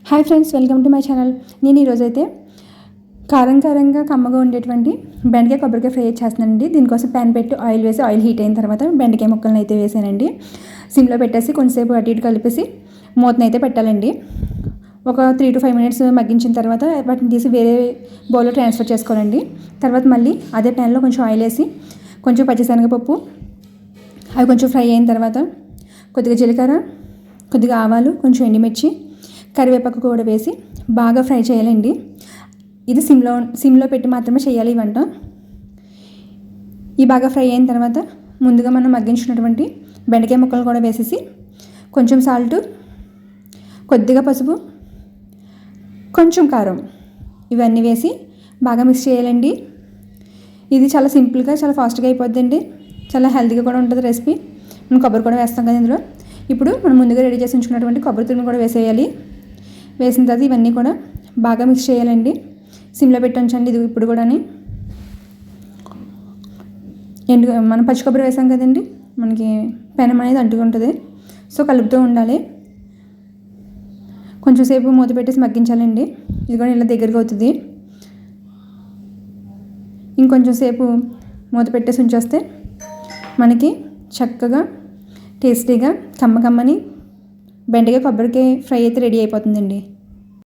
Hi friends, welcome to my channel. నేను ఈరోజైతే కారంగా కమ్మగా ఉండేటువంటి బెండకాయ కొబ్బరికాయ ఫ్రై చేస్తున్నానండి. దీనికోసం ప్యాన్ పెట్టి ఆయిల్ వేసి ఆయిల్ హీట్ అయిన తర్వాత బెండకాయ ముక్కలను అయితే వేసానండి. సిమ్లో పెట్టేసి కొంచెంసేపు అటు ఇటు కలిపేసి మూతను అయితే పెట్టాలండి. ఒక 3 to 5 minutes మగ్గించిన తర్వాత వాటిని తీసి వేరే బౌల్లో ట్రాన్స్ఫర్ చేసుకోవాలండి. తర్వాత మళ్ళీ అదే ప్యాన్లో కొంచెం ఆయిల్ వేసి కొంచెం పచ్చిశనగపప్పు అవి కొంచెం ఫ్రై అయిన తర్వాత కొద్దిగా జీలకర్ర, కొద్దిగా ఆవాలు, కొంచెం ఎండుమిర్చి, కరివేపాకు కూడా వేసి బాగా ఫ్రై చేయాలండి. ఇది సిమ్లో పెట్టి మాత్రమే చేయాలి ఈ వంట. ఈ బాగా ఫ్రై అయిన తర్వాత ముందుగా మనం మగ్గించుకున్నటువంటి బెండకాయ ముక్కలు కూడా వేసేసి కొంచెం సాల్ట్, కొద్దిగా పసుపు, కొంచెం కారం ఇవన్నీ వేసి బాగా మిక్స్ చేయాలండి. ఇది చాలా సింపుల్గా చాలా ఫాస్ట్గా అయిపోద్దండి. చాలా హెల్తీగా కూడా ఉంటుంది రెసిపీ. మనం కొబ్బరి కూడా వేస్తాం కదా ఇందులో. ఇప్పుడు మనం ముందుగా రెడీ చేసి ఉంచుకున్నటువంటి కొబ్బరి తురుము కూడా వేసేయాలి. వేసిన తర్వాత ఇవన్నీ కూడా బాగా మిక్స్ చేయాలండి. సిమ్లో పెట్టి ఉంచండి. ఇది ఇప్పుడు కూడా మనం పచ్చి కొబ్బరి వేసాం కదండి, మనకి పెనం అనేది అంటుకుంటుంది. సో కలుపుతూ ఉండాలి. కొంచెం సేపు మూత పెట్టేసి మగ్గించాలండి. ఇది కూడా ఇలా దగ్గరగా అవుతుంది. ఇంకొంచెం సేపు మూత పెట్టేసి ఉంచేస్తే మనకి చక్కగా టేస్టీగా కమ్మని బెండకాయ కొబ్బరికాయ ఫ్రై అయితే రెడీ అయిపోతుందండి.